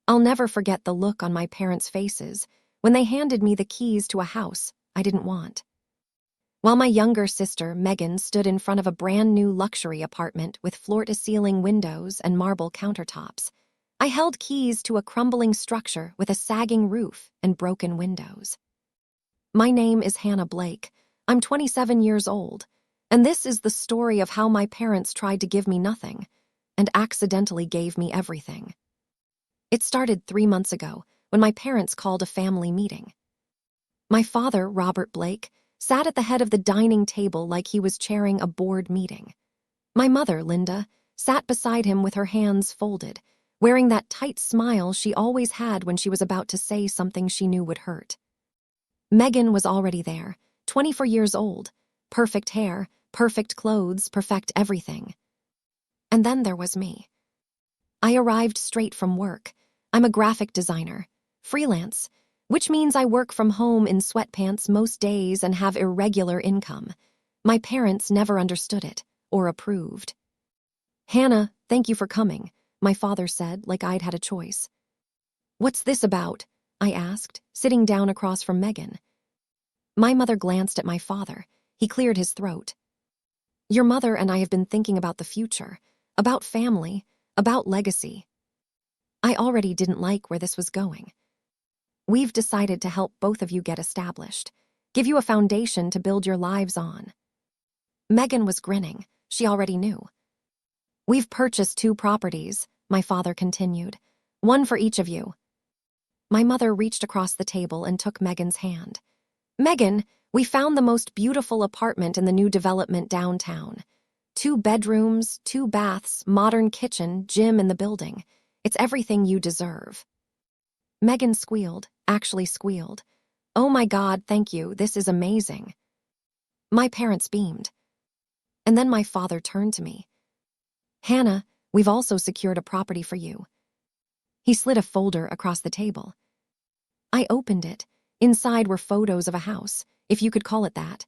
I'll never forget the look on my parents' faces when they handed me the keys to a house I didn't want. While my younger sister, Megan, stood in front of a brand new luxury apartment with floor-to-ceiling windows and marble countertops, I held keys to a crumbling structure with a sagging roof and broken windows. My name is Hannah Blake. I'm 27 years old, and this is the story of how my parents tried to give me nothing and accidentally gave me everything. It started 3 months ago when my parents called a family meeting. My father, Robert Blake, sat at the head of the dining table like he was chairing a board meeting. My mother, Linda, sat beside him with her hands folded, wearing that tight smile she always had when she was about to say something she knew would hurt. Megan was already there, 24 years old, perfect hair, perfect clothes, perfect everything. And then there was me. I arrived straight from work. I'm a graphic designer, freelance, which means I work from home in sweatpants most days and have irregular income. My parents never understood it or approved. "Hannah, thank you for coming," my father said, like I'd had a choice. "What's this about?" I asked, sitting down across from Megan. My mother glanced at my father. He cleared his throat. "Your mother and I have been thinking about the future, about family, about legacy." I already didn't like where this was going. "We've decided to help both of you get established, give you a foundation to build your lives on." Megan was grinning. She already knew. "We've purchased 2 properties," my father continued. "One for each of you." My mother reached across the table and took Megan's hand. "Megan, we found the most beautiful apartment in the new development downtown. 2 bedrooms, 2 baths, modern kitchen, gym in the building. It's everything you deserve." Megan squealed, actually squealed. "Oh my God, thank you, this is amazing." My parents beamed. And then my father turned to me. "Hannah, we've also secured a property for you." He slid a folder across the table. I opened it. Inside were photos of a house, if you could call it that.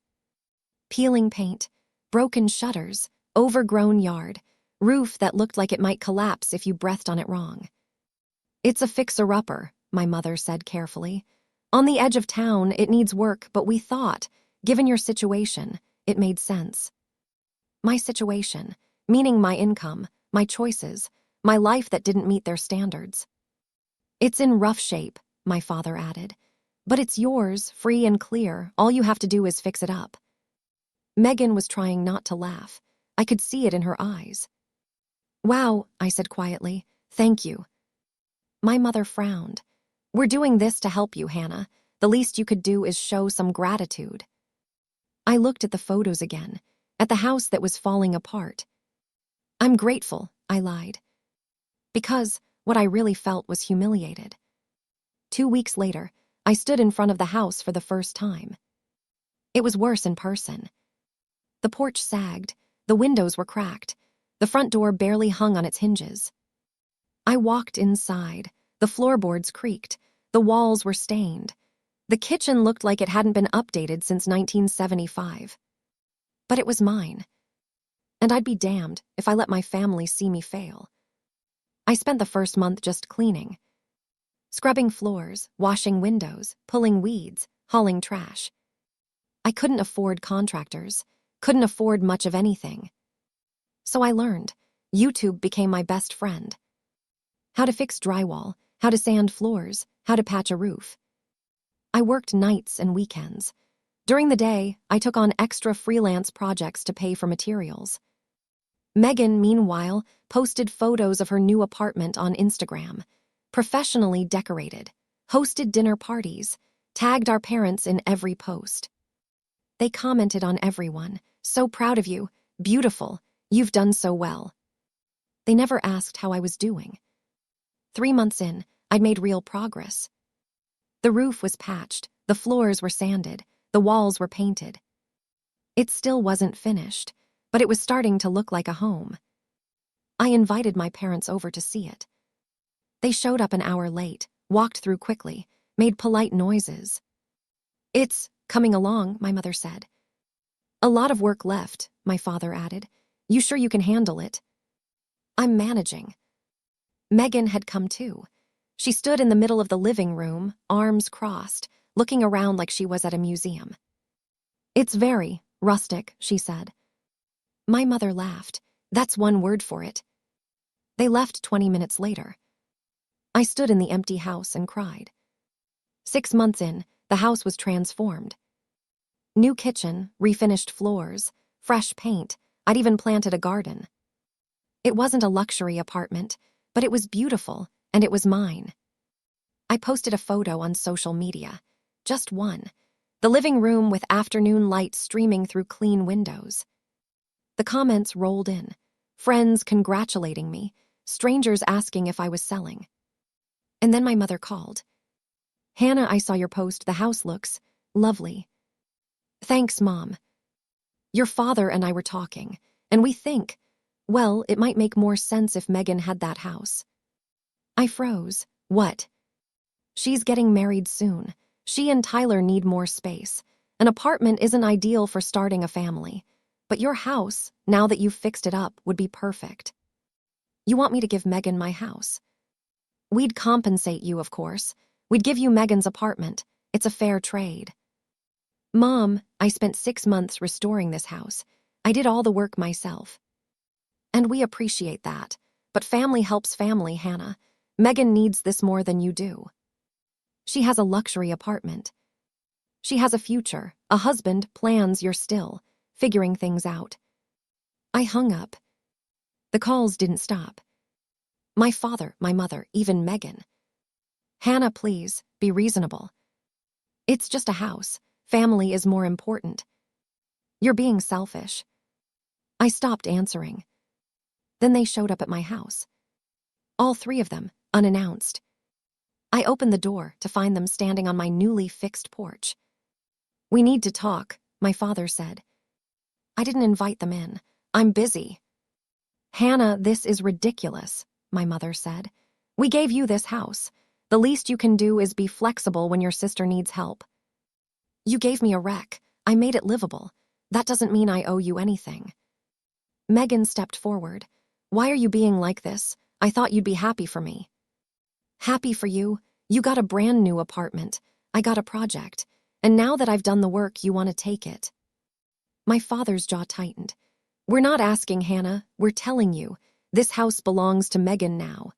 Peeling paint, broken shutters, overgrown yard, roof that looked like it might collapse if you breathed on it wrong. "It's a fixer-upper," my mother said carefully. "On the edge of town, it needs work, but we thought, given your situation, it made sense." My situation, meaning my income, my choices, my life that didn't meet their standards. "It's in rough shape," my father added. "But it's yours, free and clear. All you have to do is fix it up." Megan was trying not to laugh. I could see it in her eyes. "Wow," I said quietly. "Thank you." My mother frowned. "We're doing this to help you, Hannah. The least you could do is show some gratitude." I looked at the photos again, at the house that was falling apart. "I'm grateful," I lied. Because what I really felt was humiliated. 2 weeks later, I stood in front of the house for the first time. It was worse in person. The porch sagged, the windows were cracked, the front door barely hung on its hinges. I walked inside, the floorboards creaked, the walls were stained. The kitchen looked like it hadn't been updated since 1975. But it was mine. And I'd be damned if I let my family see me fail. I spent the first month just cleaning. Scrubbing floors, washing windows, pulling weeds, hauling trash. I couldn't afford contractors, couldn't afford much of anything. So I learned. YouTube became my best friend. How to fix drywall, how to sand floors, how to patch a roof. I worked nights and weekends. During the day, I took on extra freelance projects to pay for materials. Megan, meanwhile, posted photos of her new apartment on Instagram. Professionally decorated, hosted dinner parties, tagged our parents in every post. They commented on everyone. "So proud of you, beautiful, you've done so well." They never asked how I was doing. 3 months in, I'd made real progress. The roof was patched, the floors were sanded, the walls were painted. It still wasn't finished, but it was starting to look like a home. I invited my parents over to see it. They showed up an hour late, walked through quickly, made polite noises. "It's coming along," my mother said. "A lot of work left," my father added. "You sure you can handle it?" "I'm managing." Megan had come too. She stood in the middle of the living room, arms crossed, looking around like she was at a museum. "It's very rustic," she said. My mother laughed. "That's one word for it." They left 20 minutes later. I stood in the empty house and cried. 6 months in, the house was transformed. New kitchen, refinished floors, fresh paint. I'd even planted a garden. It wasn't a luxury apartment, but it was beautiful, and it was mine. I posted a photo on social media. Just one. The living room with afternoon light streaming through clean windows. The comments rolled in. Friends congratulating me, strangers asking if I was selling. And then my mother called. "Hannah, I saw your post. The house looks lovely." "Thanks, Mom. Your father and I were talking, and we think, well, it might make more sense if Megan had that house." I froze. "What?" "She's getting married soon. She and Tyler need more space. An apartment isn't ideal for starting a family. But your house, now that you've fixed it up, would be perfect." "You want me to give Megan my house?" "We'd compensate you, of course. We'd give you Megan's apartment. It's a fair trade." "Mom, I spent 6 months restoring this house. I did all the work myself." "And we appreciate that. But family helps family, Hannah. Megan needs this more than you do. She has a luxury apartment. She has a future, a husband, plans. You're still figuring things out." I hung up. The calls didn't stop. My father, my mother, even Megan. "Hannah, please, be reasonable. It's just a house. Family is more important. You're being selfish." I stopped answering. Then they showed up at my house. All 3 of them, unannounced. I opened the door to find them standing on my newly fixed porch. "We need to talk," my father said. "I didn't invite them in. I'm busy." "Hannah, this is ridiculous," my mother said. "We gave you this house. The least you can do is be flexible when your sister needs help. You gave me a wreck. I made it livable. That doesn't mean I owe you anything." Megan stepped forward. "Why are you being like this? I thought you'd be happy for me." "Happy for you? You got a brand new apartment. I got a project. And now that I've done the work, you want to take it." My father's jaw tightened. "We're not asking, Hannah. We're telling you. This house belongs to Megan now."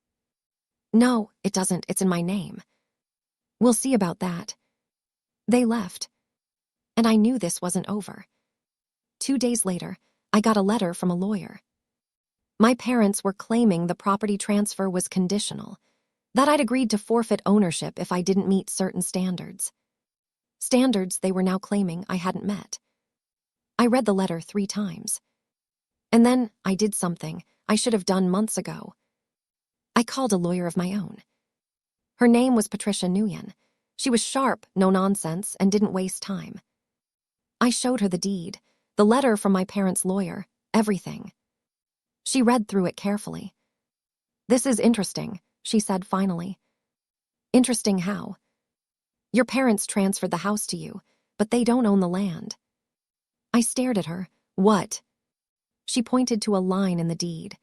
"No, it doesn't. It's in my name." "We'll see about that." They left. And I knew this wasn't over. 2 days later, I got a letter from a lawyer. My parents were claiming the property transfer was conditional, that I'd agreed to forfeit ownership if I didn't meet certain standards. Standards they were now claiming I hadn't met. I read the letter 3 times. And then I did something I should have done months ago. I called a lawyer of my own. Her name was Patricia Nguyen. She was sharp, no nonsense, and didn't waste time. I showed her the deed, the letter from my parents' lawyer, everything. She read through it carefully. "This is interesting," she said finally. "Interesting how?" "Your parents transferred the house to you, but they don't own the land." I stared at her. "What?" She pointed to a line in the deed.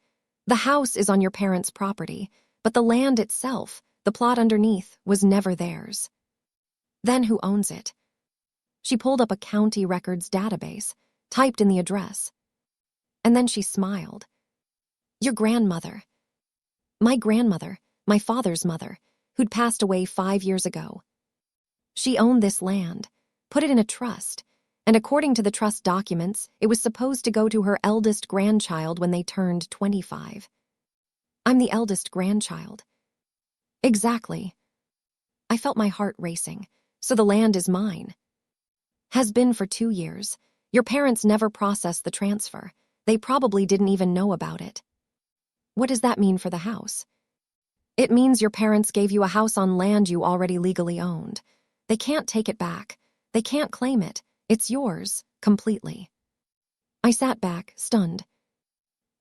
"The house is on your parents' property, but the land itself, the plot underneath, was never theirs." "Then who owns it?" She pulled up a county records database, typed in the address. And then she smiled. "Your grandmother." My grandmother, my father's mother, who'd passed away 5 years ago. She owned this land, put it in a trust, and according to the trust documents, it was supposed to go to her eldest grandchild when they turned 25. I'm the eldest grandchild. Exactly. I felt my heart racing. So the land is mine. Has been for 2 years. Your parents never processed the transfer. They probably didn't even know about it. What does that mean for the house? It means your parents gave you a house on land you already legally owned. They can't take it back. They can't claim it. It's yours, completely. I sat back, stunned.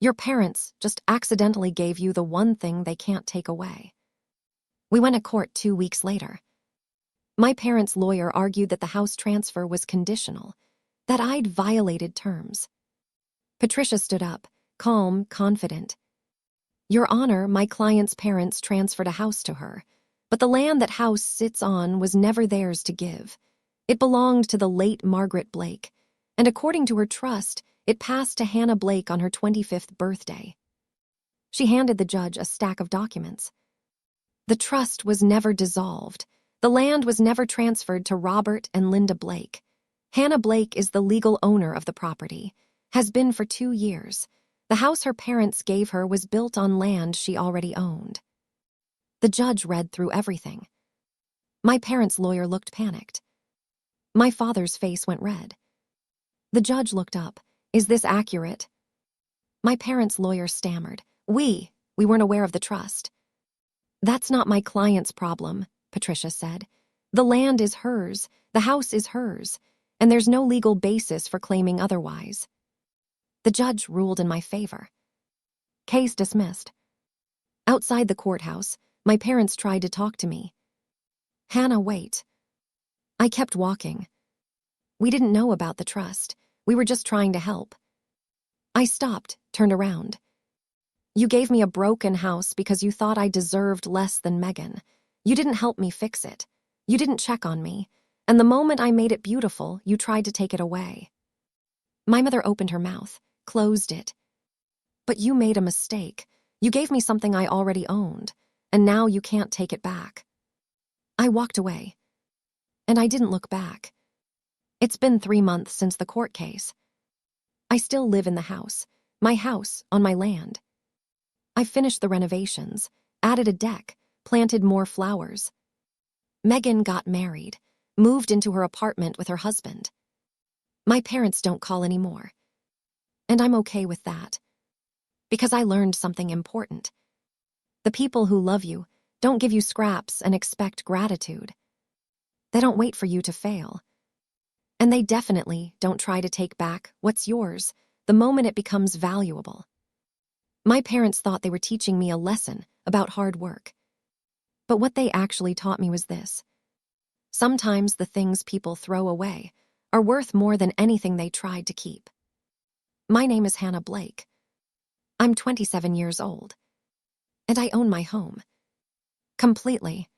Your parents just accidentally gave you the one thing they can't take away. We went to court 2 weeks later. My parents' lawyer argued that the house transfer was conditional, that I'd violated terms. Patricia stood up, calm, confident. Your Honor, my client's parents transferred a house to her. But the land that house sits on was never theirs to give. It belonged to the late Margaret Blake, and according to her trust, it passed to Hannah Blake on her 25th birthday. She handed the judge a stack of documents. The trust was never dissolved. The land was never transferred to Robert and Linda Blake. Hannah Blake is the legal owner of the property, has been for 2 years. The house her parents gave her was built on land she already owned. The judge read through everything. My parents' lawyer looked panicked. My father's face went red. The judge looked up. Is this accurate? My parents' lawyer stammered. We weren't aware of the trust. That's not my client's problem, Patricia said. The land is hers, the house is hers, and there's no legal basis for claiming otherwise. The judge ruled in my favor. Case dismissed. Outside the courthouse, my parents tried to talk to me. Hannah, wait. I kept walking. We didn't know about the trust. We were just trying to help. I stopped, turned around. You gave me a broken house because you thought I deserved less than Megan. You didn't help me fix it. You didn't check on me. And the moment I made it beautiful, you tried to take it away. My mother opened her mouth, closed it. But you made a mistake. You gave me something I already owned, and now you can't take it back. I walked away. And I didn't look back. It's been 3 months since the court case. I still live in the house, my house on my land. I finished the renovations, added a deck, planted more flowers. Megan got married, moved into her apartment with her husband. My parents don't call anymore. And I'm okay with that. Because I learned something important. The people who love you don't give you scraps and expect gratitude. They don't wait for you to fail. And they definitely don't try to take back what's yours the moment it becomes valuable. My parents thought they were teaching me a lesson about hard work. But what they actually taught me was this. Sometimes the things people throw away are worth more than anything they tried to keep. My name is Hannah Blake. I'm 27 years old. And I own my home. Completely.